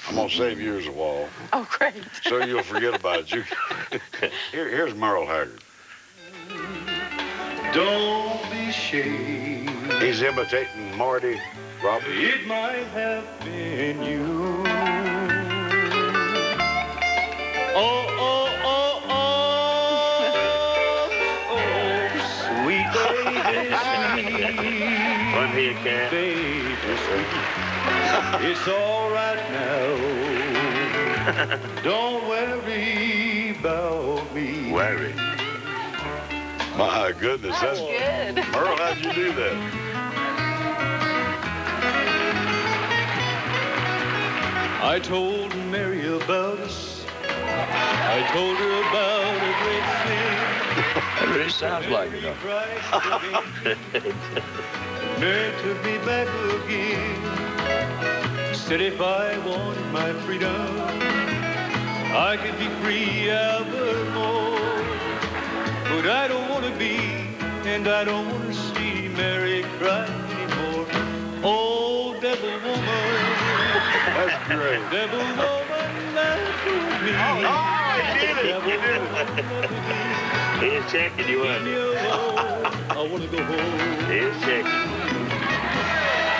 I'm going to save yours a while. Oh, great. So you'll forget about it. Here's Merle Haggard. Don't be ashamed. He's imitating Marty Roberts. It might have been you. Oh, oh, oh, oh, oh, sweet baby, sweet. Wasn't he a cat? Baby, sweet. It's all right now. Don't worry about me. Worry. My goodness, That's good. Merle, how'd you do that? I told Mary about us. I told her about a great thing. That really sounds like it, though. Mary took me back again. Said if I wanted my freedom, I could be free evermore. But I don't want to be, and I don't want to see Mary cry anymore. Oh, devil woman. That's great. Devil woman, left with me. Oh, he did it. Devil You did it. woman, left with me. He is checking you, wasn't he? Leave me alone. I want to go home. He is checking.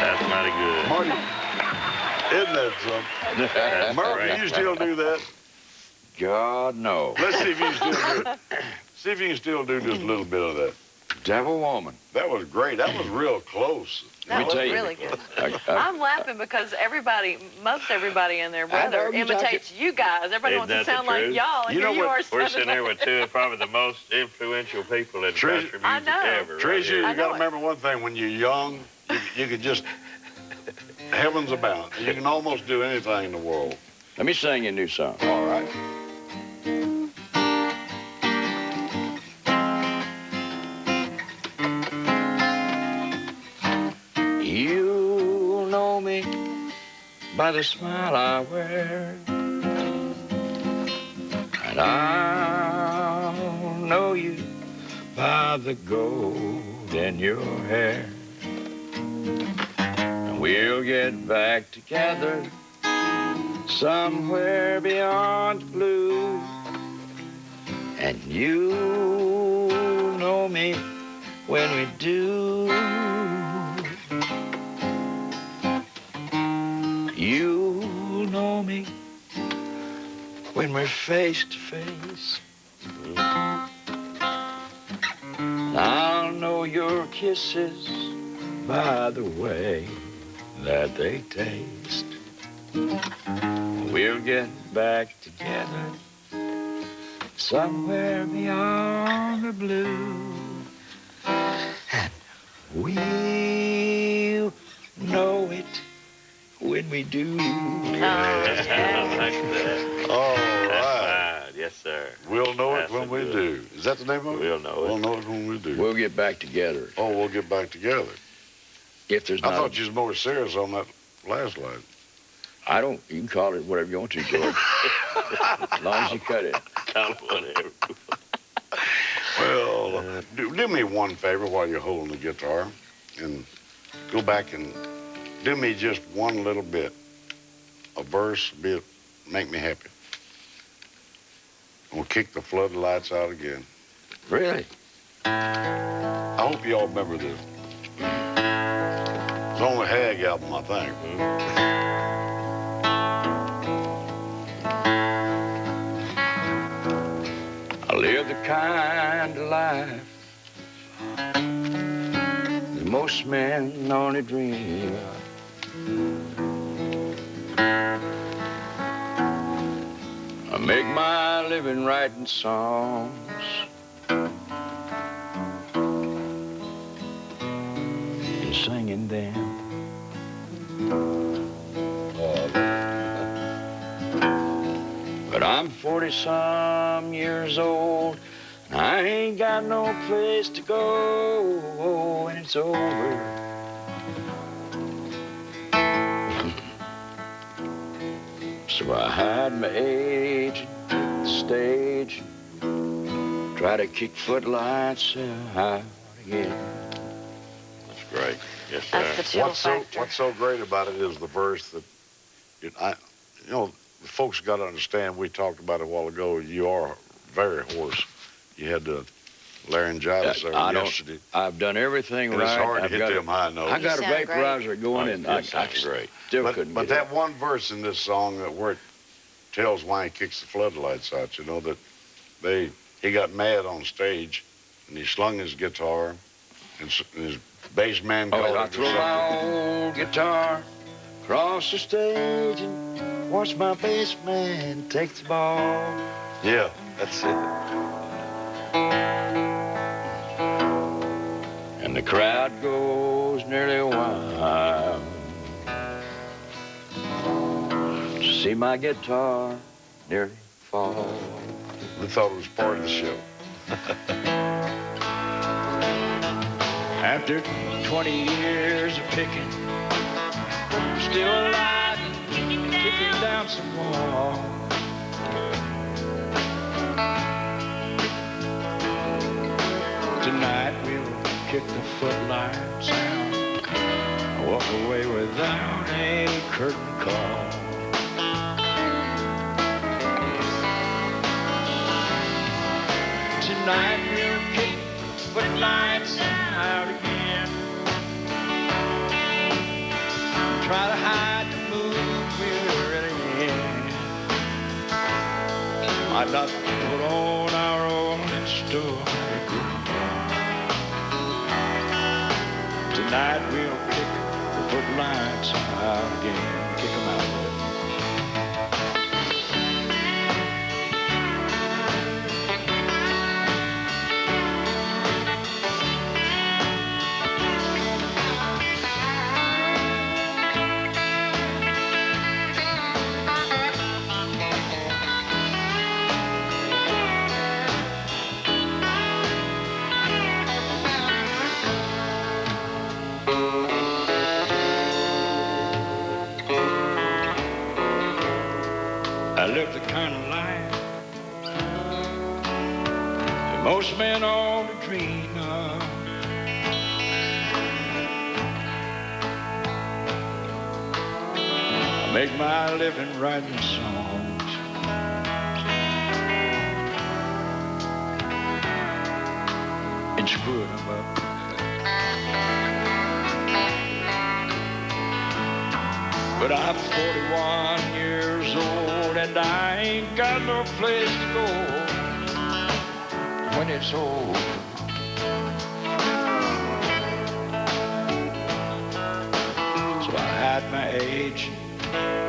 That's mighty good. Marty, isn't that something? That's Merle, great. can you still do that? God, no. Let's see if you can still do it. See if you can still do just a little bit of that. Devil woman. That was great. That was real close. That me was tell you. really good. I- I'm laughing because most everybody and their brother know, you imitates you guys. Everybody Isn't wants to that the sound like truth? y'all, and You know here you what? are. We're sitting there with two of probably the most influential people in Trish, country I music know. ever. right Tricia, here. you I got know to it. remember one thing. When you're young, you can just, heavens abound. You can almost do anything in the world. Let me sing you a new song. All right. You'll know me by the smile I wear, and I'll know you by the gold in your hair. And we'll get back together somewhere beyond the blue, and you'll know me when we do. You'll know me when we're face to face. I'll know your kisses by the way that they taste. We'll get back together somewhere beyond the blue, and we'll know it when we do. I like that. All That's right. fine. Yes, sir. We'll know it That's when a we good- do. Is that the name of it? We'll know it. We'll know it when we do. We'll get back together. Oh, we'll get back together. If there's I not, thought you was more serious on that last line. I don't. You can call it whatever you want to, George. As long as you cut it. Call it whatever. Well, do me one favor while you're holding the guitar, and go back and do me just one little bit, a verse, bit, make me happy. We'll kick the floodlights out again. Really? I hope you all remember this. It's on the Hag album, I think. I live the kind of life that most men only dream of. I make my living writing songs and singing them. But I'm 40-some years old, and I ain't got no place to go when it's over. So I hide my age and the stage, and try to kick footlights out again. That's great. Yes, sir. That's the chill factor. What's so great about it is the verse that you know, the folks got to understand, we talked about it a while ago, you are very hoarse. You had the laryngitis there yesterday. I've done everything and right. It's hard to I've hit got them high notes. I got a sound vaporizer going, and I great. still couldn't But get that it. one verse in this song where it tells why he kicks the floodlights out, you know, that he got mad on stage, and he slung his guitar, and his bass man called I it threw my old guitar across the stage and watched my bass man take the ball. Yeah, that's it. And the crowd goes nearly wild to see my guitar nearly fall. We thought it was part of the show. After 20 years of picking, still alive and kicking down some wall. Tonight we'll kick the footlights out, walk away without a curtain call. Tonight we'll kick the footlights out again. Try to hide the mood we're really in. Might not put on our old story group. Tonight we'll kick the footlights out again. Kick them out of there. I live the kind of life that most men ought to dream of. I make my living writing songs, and screwing them up. But I'm 41 years old and I ain't got no place to go when it's over. So I hide my age,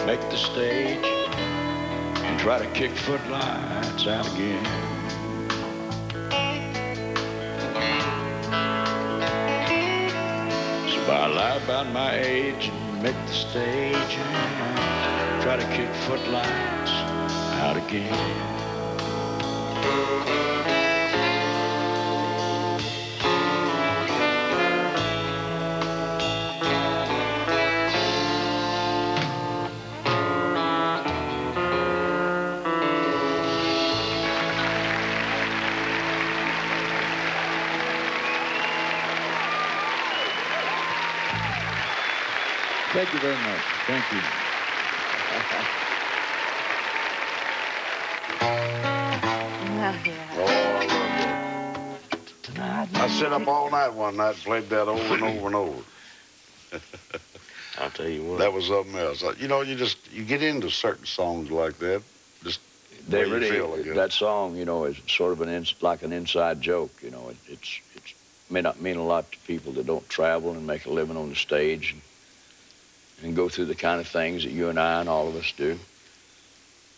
make the stage, and try to kick footlights out again. So I lie about my age and make the stage and try to kick footlights out again. Thank you very much. Thank you. Oh, I love that. I sit up all night one night and played that over and over and over. I'll tell you what. That was something else. You know, you get into certain songs like that. Just They the way you feel, I really, guess. that song, you know, is sort of like an inside joke. You know, it may not mean a lot to people that don't travel and make a living on the stage and go through the kind of things that you and I and all of us do.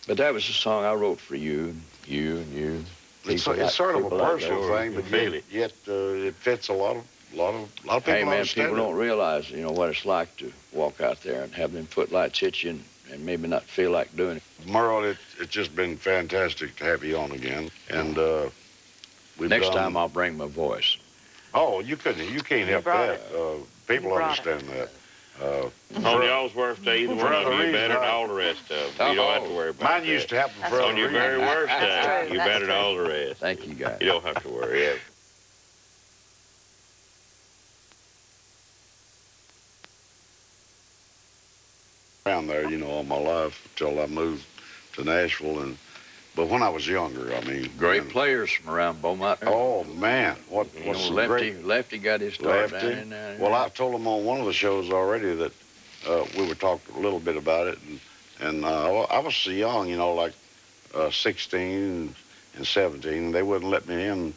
But that was a song I wrote for you and you and you. It's sort of a personal thing, but yet it fits a lot of people. Hey man, understand people it. don't realize, you know, what it's like to walk out there and have them footlights hit you and maybe not feel like doing it. Merle, it's just been fantastic to have you on again. And Next time I'll bring my voice. Oh, you can't help that. People understand that. On y'all's worst day, either one of you better than all the rest of them. You don't have to worry about Mine that. used to happen for On your very worst day, true. you That's better than true. all the rest. Thank you, guys. You don't have to worry. Yeah. around there, you know, all my life until I moved to Nashville. But when I was younger, I mean. Great players from around Beaumont. Oh, man. What's Lefty got his start Lefty. down in there. Well, I told him on one of the shows already that we were talking a little bit about it. And I was so young, you know, like 16 and 17. And they wouldn't let me in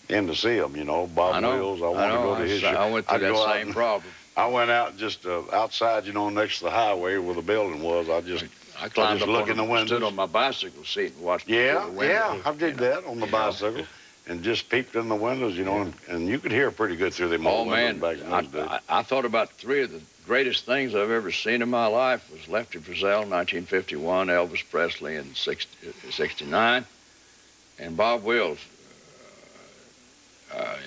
to see them, you know. Bob Wills, I wanted to go to his show. I went through that same problem. I went out just outside, you know, next to the highway where the building was. I climbed up look in the windows. Stood on my bicycle seat and watched Yeah, the window. yeah, I did that on the bicycle and just peeped in the windows, you know, and you could hear pretty good through them old windows back in those days. I thought about three of the greatest things I've ever seen in my life was Lefty Frizzell in 1951, Elvis Presley in 69, and Bob Wills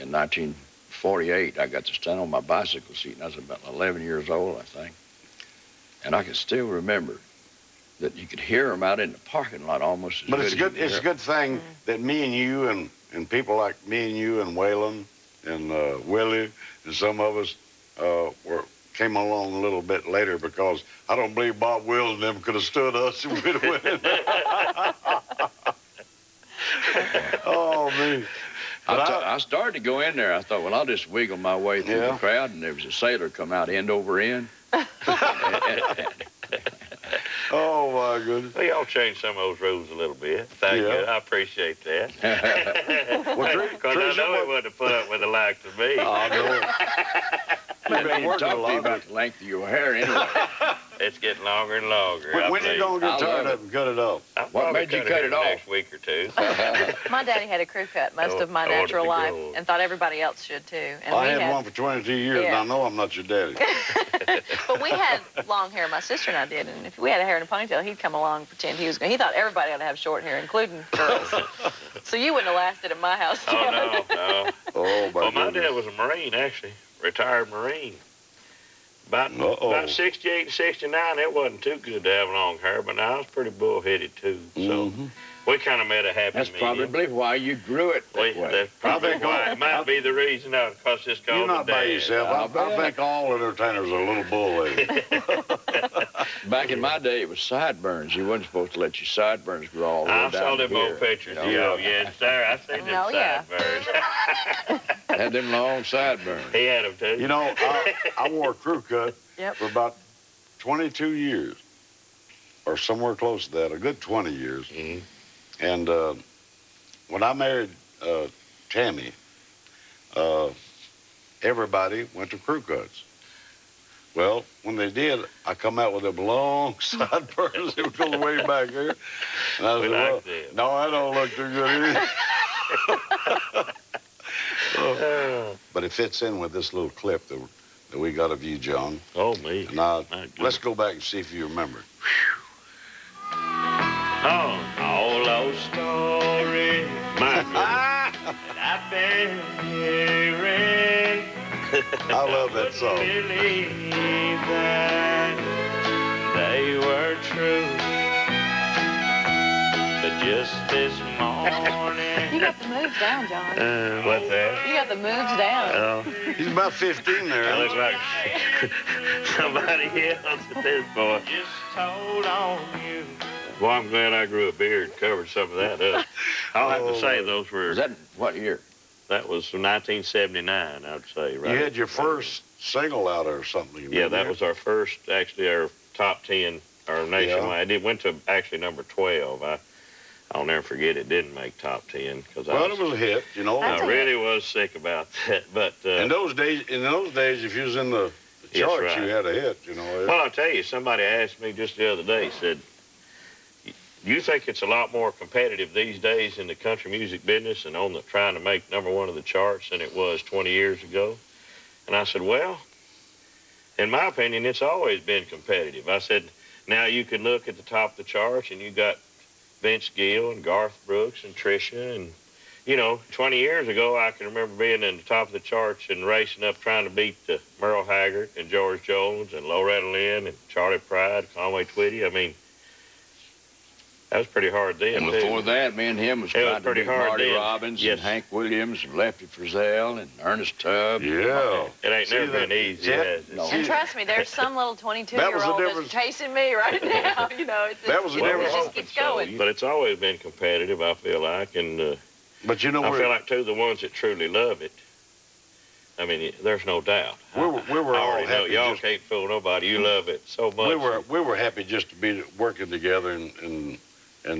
in 1948. I got to stand on my bicycle seat, and I was about 11 years old, I think. And I can still remember that you could hear them out in the parking lot almost as But good it's as good. you It's a good thing that me and you and people like me and you and Waylon and Willie and some of us came along a little bit later, because I don't believe Bob Wills and them could have stood us if we'd have went. Oh, man. I started to go in there. I thought, well, I'll just wiggle my way through the crowd, and there was a sailor come out end over end. Oh, my goodness. Well, y'all changed some of those rules a little bit. Thank you. I appreciate that. Because I know he wouldn't have put up with the likes of me. Oh, no. I didn't talk to you about the length of your hair anyway. It's getting longer and longer. When you going to get tired of it and cut it off? What made you cut it off? Next week or two. My daddy had a crew cut most of my natural life and thought everybody else should too. And I had one for 22 years, and I know I'm not your daddy. But we had long hair, my sister and I did, and if we had a hair in a ponytail, he'd come along and pretend he was going. He thought everybody ought to have short hair, including girls. So you wouldn't have lasted at my house, John. Oh, no. Oh, Well, my dad was a Marine, actually. Retired Marine. About 68 and 69, it wasn't too good to have long hair, but I was pretty bullheaded, too. So we kind of made a happy That's medium. probably why you grew it that way. That's probably why. It might be the reason, because it's called You're not by yourself. I think all entertainers are a little bull-headed. Back in my day, it was sideburns. You wasn't supposed to let your sideburns grow all the way down I saw them here. old pictures. Yes, sir. I seen them sideburns. Had them long sideburns. He had them, too. You know, I wore a crew cut for about 22 years, or somewhere close to that, a good 20 years. And when I married Tammy, everybody went to crew cuts. Well, when they did, I come out with them long sideburns. It would go way back here. And I said, well, no, I don't look too good either. But it fits in with this little clip that we got of you, John. Oh, me. Now, let's go back and see if you remember. Oh, all those stories, my goodness, that I've been hearing. I love that song. Believe that they were true. But just this morning. You got the moves down, John. What's that? You got the moves down. He's about 15 there. I look like somebody else at this point. Just told on you. Well, I'm glad I grew a beard and covered some of that up. I'll have to say those were... Was that what year? That was from 1979, I'd say, right? You had your first single out or something. Yeah, that was our first, actually, our top 10, our nationwide. It went to actually number 12. I'll never forget it didn't make top 10. Well, it was a hit, you know. I really was sick about that. But in those days, if you was in the charts, you had a hit, you know. Well, I'll tell you, somebody asked me just the other day, said, you think it's a lot more competitive these days in the country music business and on the trying to make number one of the charts than it was 20 years ago? And I said, well, in my opinion, it's always been competitive. I said, now you can look at the top of the charts and you got Vince Gill and Garth Brooks and Trisha. And, you know, 20 years ago, I can remember being in the top of the charts and racing up trying to beat Merle Haggard and George Jones and Loretta Lynn and Charlie Pride, Conway Twitty. I mean, That was pretty hard then, And too. before that, me and him was It was trying to pretty do hard Marty then. Robbins Yes. and Hank Williams and Lefty Frizzell and Ernest Tubb. Yeah. It ain't See never that- been easy, that- has it? No. And trust me, there's some little 22-year-old that's difference. chasing me right now. You know, it's, That was the it difference. just keeps going. But it's always been competitive, I feel like, and But you know, I feel we're, like, too, the ones that truly love it, I mean, there's no doubt. we were I all already know happy. y'all Just, can't fool nobody. You love it so much. we were happy just to be working together and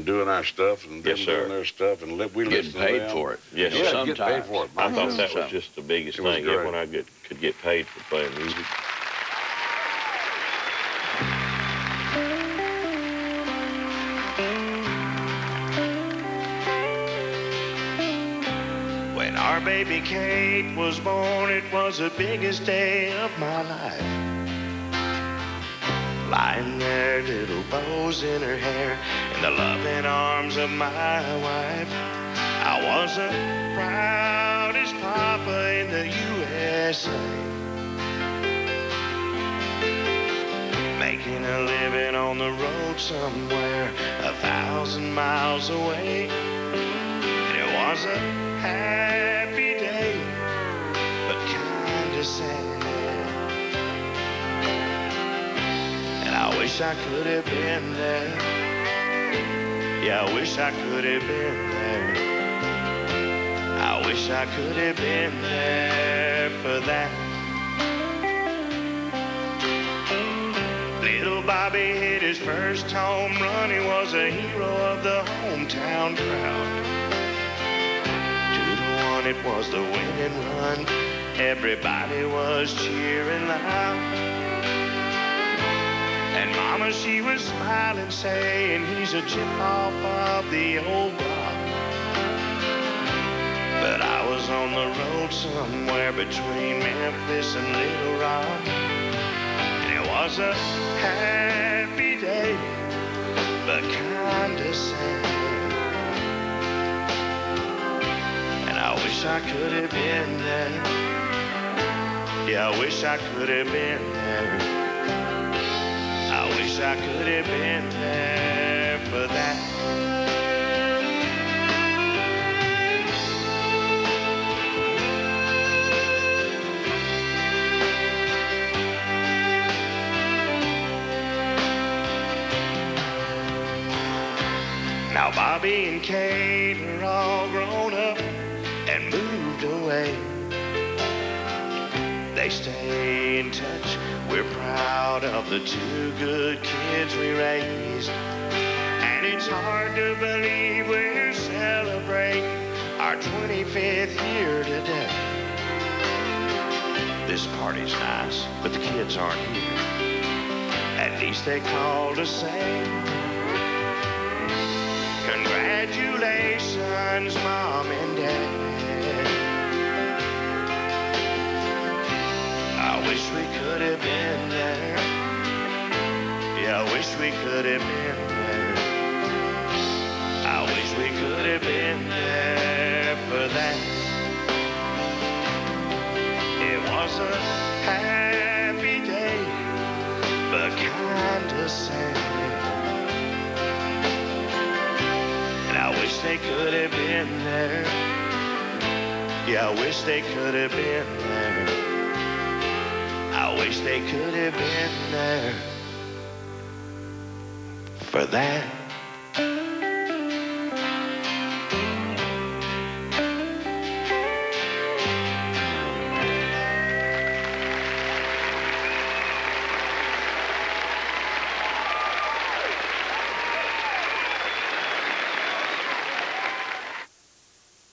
doing our stuff and them Yes, sir. doing their stuff and we Getting listened to paid them. for it. Yes, Yeah, sir. getting paid for it. I My thought goodness. that was just the biggest It was thing, great. when I could get paid for playing music. When our baby Kate was born, it was the biggest day of my life. Lying there, little bows in her hair, in the loving arms of my wife. I was the proudest papa in the USA. Making a living on the road somewhere 1,000 miles away. And it was a happy day, but kinda sad. And I wish I could have been there. Yeah, I wish I could have been there. I wish I could have been there for that. Little Bobby hit his first home run. He was a hero of the hometown crowd. 2-1, it was the winning run. Everybody was cheering loud. And Mama, she was smiling, saying he's a chip off of the old block. But I was on the road somewhere between Memphis and Little Rock. And it was a happy day, but kinda sad. And I wish I could have been there. Yeah, I wish I could have been there. I wish I could have been there for that. Now Bobby and Kate are all grown up and moved away. They stay in touch. We're proud of the 2 good kids we raised. And it's hard to believe we're celebrating our 25th year today. This party's nice, but the kids aren't here. At least they called to say, congratulations, Mom and Dad. I wish we could have been there. Yeah, I wish we could have been there. I wish we could have been there for that. It was a happy day, but kinda sad. And I wish they could have been there. Yeah, I wish they could have been there. I wish they could have been there for that.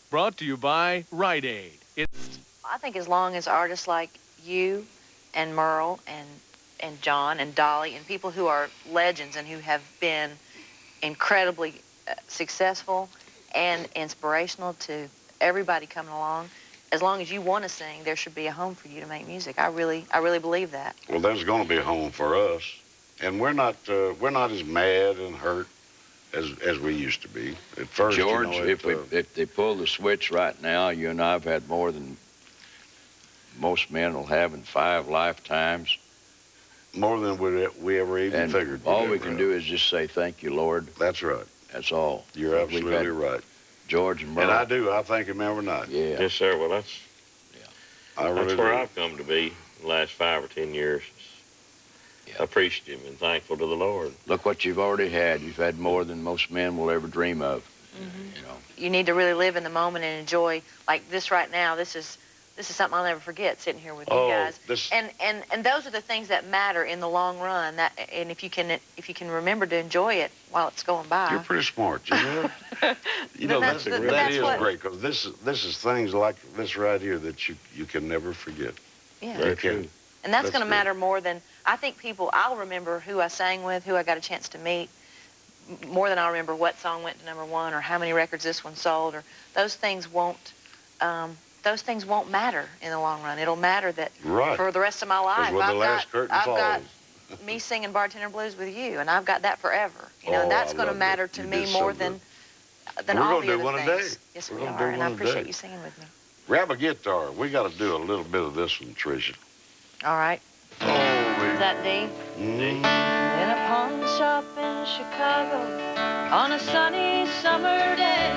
Brought to you by Rite Aid. I think as long as artists like you and Merle and John and Dolly and people who are legends and who have been incredibly successful and inspirational to everybody coming along, as long as you want to sing, there should be a home for you to make music. I really believe that. Well, there's going to be a home for us, and we're not as mad and hurt as we used to be at first. George, you know, if they pull the switch right now, you and I have had more than most men will have in 5 lifetimes. more than we ever even And figured. all we can do is just say thank you, Lord. That's right. That's all. You're We've absolutely had right. George and Merle. And I do. I thank him every night. Yeah. Yes, sir. Well, that's I really where do. I've come to be the last 5 or 10 years. Yeah. Appreciative and thankful to the Lord. Look what you've already had. You've had more than most men will ever dream of. You know. You need to really live in the moment and enjoy, like this right now. This is something I'll never forget, sitting here with you guys. And those are the things that matter in the long run. And if you can remember to enjoy it while it's going by. You're pretty smart, you know. You know, That's that is what- great, because this is things like this right here that you can never forget. Yeah. Very You can. true. And that's That's going to good. matter more than, I think I'll remember who I sang with, who I got a chance to meet, more than I'll remember what song went to #1 or how many records this one sold, or those things won't matter in the long run. It'll matter that Right. for the rest of my life, when the last curtain I've falls. got me singing Bartender Blues with you, and I've got that forever. You know, Oh, and that's I going to love matter that. to You me did so more good. than We're all gonna the do other one a things. day. Yes, We're we gonna are, do and I one a appreciate day. you singing with me. Grab a guitar. We got to do a little bit of this one, Trisha. All right. Oh, Is that D? Mm. In a pawn shop in Chicago on a sunny summer day,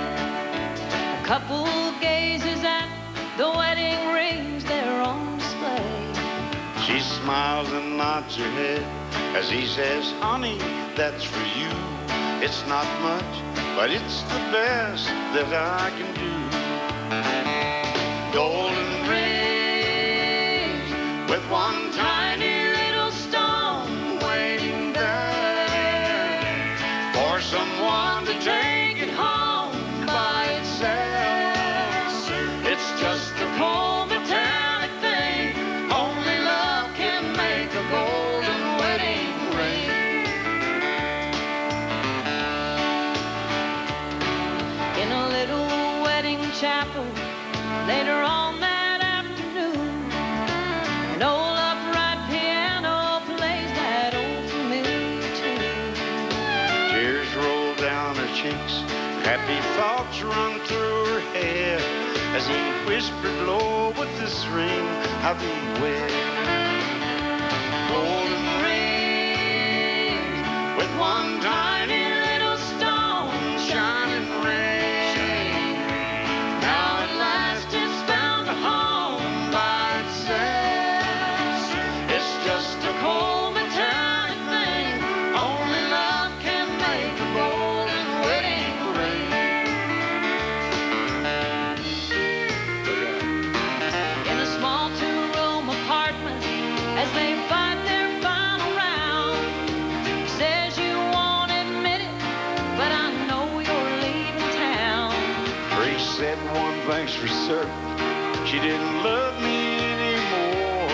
a couple gazes at the wedding rings there on display. She smiles and nods her head as he says, honey, that's for you. It's not much, but it's the best that I can do. Golden rings with one tiny little stone waiting there for someone to take it home by itself. It's just a cold metallic thing. Only love can make a golden wedding ring. In a little wedding chapel later on that afternoon, an old upright piano plays that old familiar tune. Tears roll down her cheeks, happy thoughts run through her head as he whispered low, with this ring I'll be wed. Golden rings with one tiny little stone shining ring. Now at last it's found a home by itself. It's just a cold metallic thing. Only love can make a golden wedding ring. In a small two-room apartment as they fight their final round, he says you won't admit it, but I know you're leaving town. Grace said one thing's for certain, she didn't love me anymore.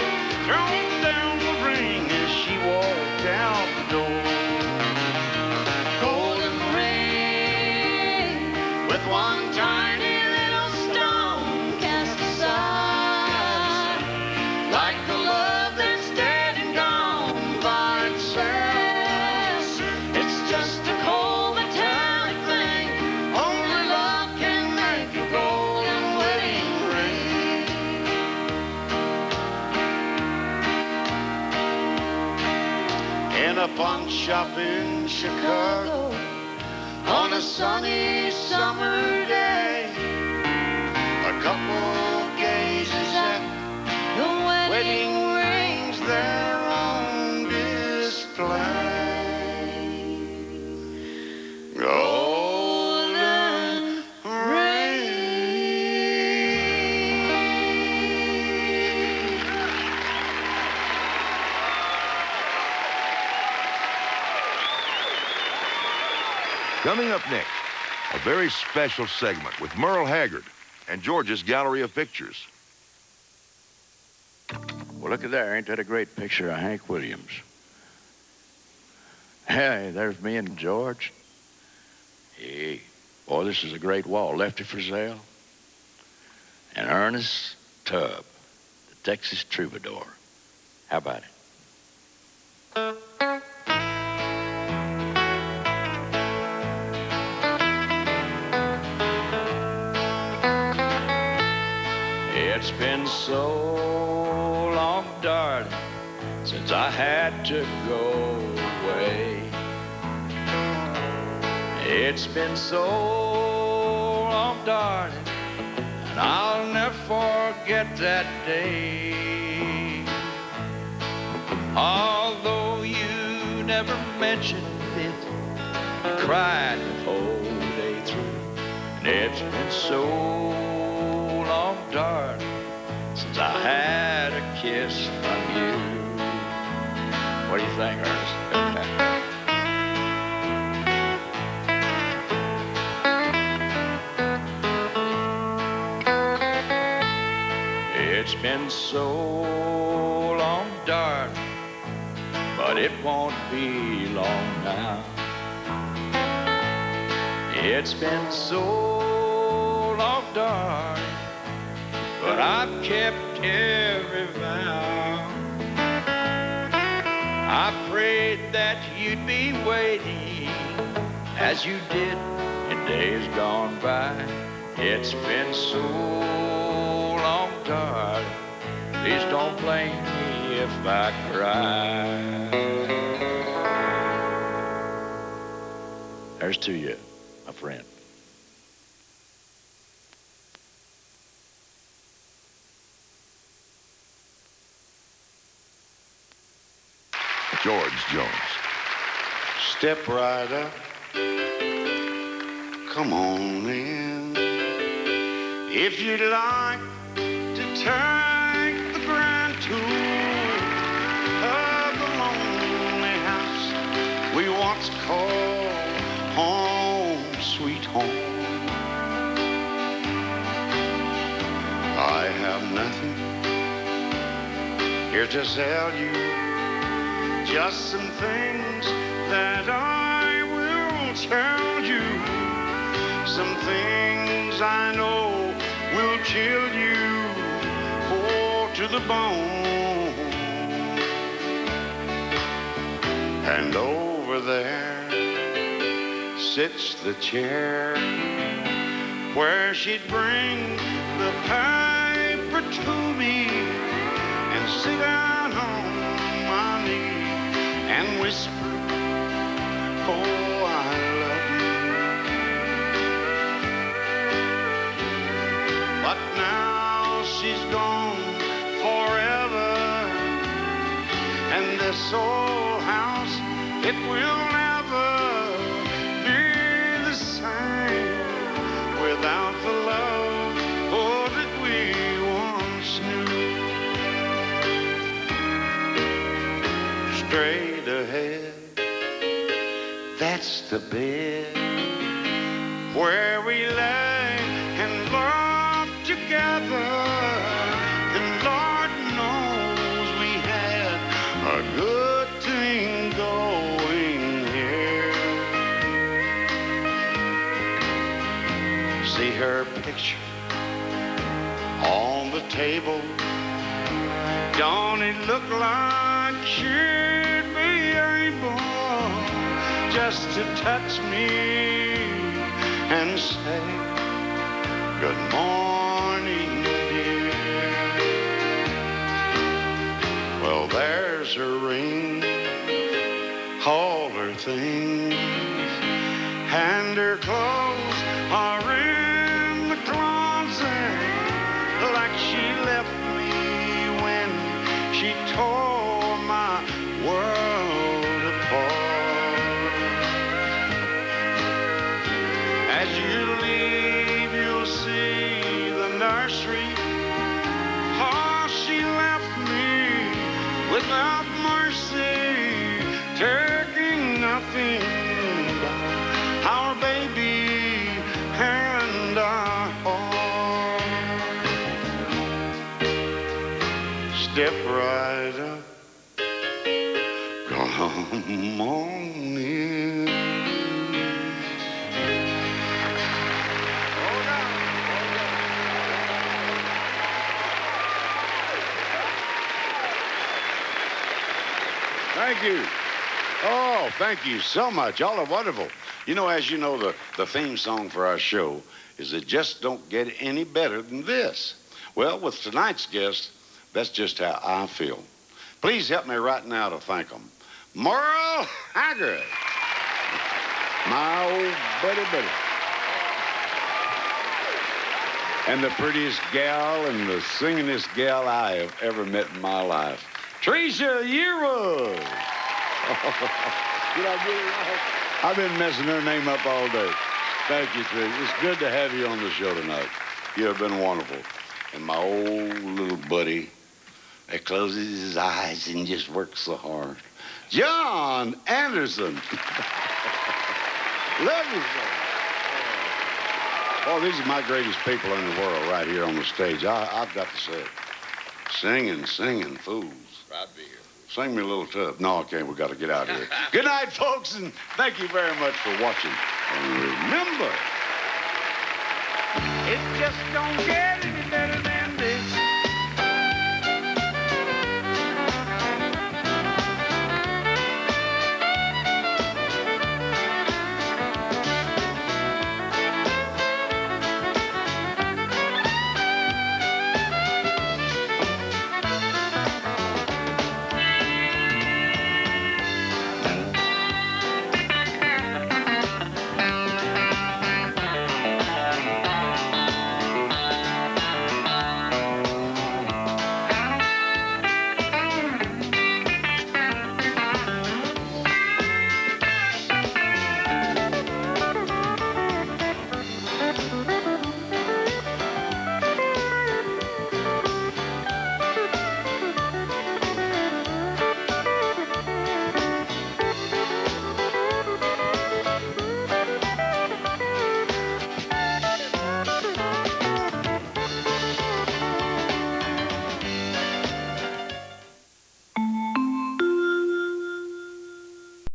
Throwing down the ring as she walked out the door. Golden ring with one tiny little stone cast aside, like the love that's dead and gone by itself. It's just a cold metallic thing. Only love can make a golden wedding ring. In a pawn shop in Chicago on a sunny summer day, a couple gazes at The wedding rings there on display. Golden ring. Coming up next, a very special segment with Merle Haggard and George's Gallery of Pictures. Well, look at there. Ain't that a great picture of Hank Williams? Hey, there's me and George. Hey, boy, this is a great wall. Lefty Frizzell and Ernest Tubb, the Texas Troubadour. How about it? It's been so long, darling, since I had to go away. It's been so long, darling, and I'll never forget that day. Although you never mentioned it, you cried the whole day through. And it's been so long, darling, since I had a kiss from you. What do you think, Ernest? It's been so long, darling, but it won't be long now. It's been so long, darling, but I've kept every vow. I prayed that you'd be waiting as you did in days gone by. It's been so long, darling, please don't blame me if I cry. There's to you, my friend. George Jones. Step right up, come on in. If you'd like to take the grand tour of the lonely house we once called home, sweet home. I have nothing here to sell you, just some things that I will tell you. Some things I know will chill you to the bone. And over there sits the chair where she'd bring the paper to me and sit down on my knee and whisper, oh, I love you. But now she's gone forever, and this old house, it will never be the same without the love, oh, that we once knew. Straight ahead, that's the bed where we lay and love together. And Lord knows we had a good thing going here. See her picture on the table. Don't it look like she'd be able just to touch me and say, good morning, dear. Well, there's her ring, all her things, and her clothes are in the closet like she left me when she tore my world apart. As you leave, you'll see the nursery. Oh, she left me without mercy, taking nothing but our baby and our heart. Step right up, come on in. Thank you. Oh, thank you so much. Y'all are wonderful. You know, as you know, the theme song for our show is It Just Don't Get Any Better Than This. Well, with tonight's guest, that's just how I feel. Please help me right now to thank them. Merle Haggard. My old buddy. And the prettiest gal and the singingest gal I have ever met in my life. Trisha Yearwood. Did I get it right? I've been messing her name up all day. Thank you, Trisha. It's good to have you on the show tonight. You have been wonderful. And my old little buddy that closes his eyes and just works so hard. John Anderson. Love you, sir. Oh, these are my greatest people in the world right here on the stage. I've got to say it. Singing, fools. Proud to be here. Sing me a little tub. No, I can't. We got to get out of here. Good night, folks, and thank you very much for watching. And remember, It just don't get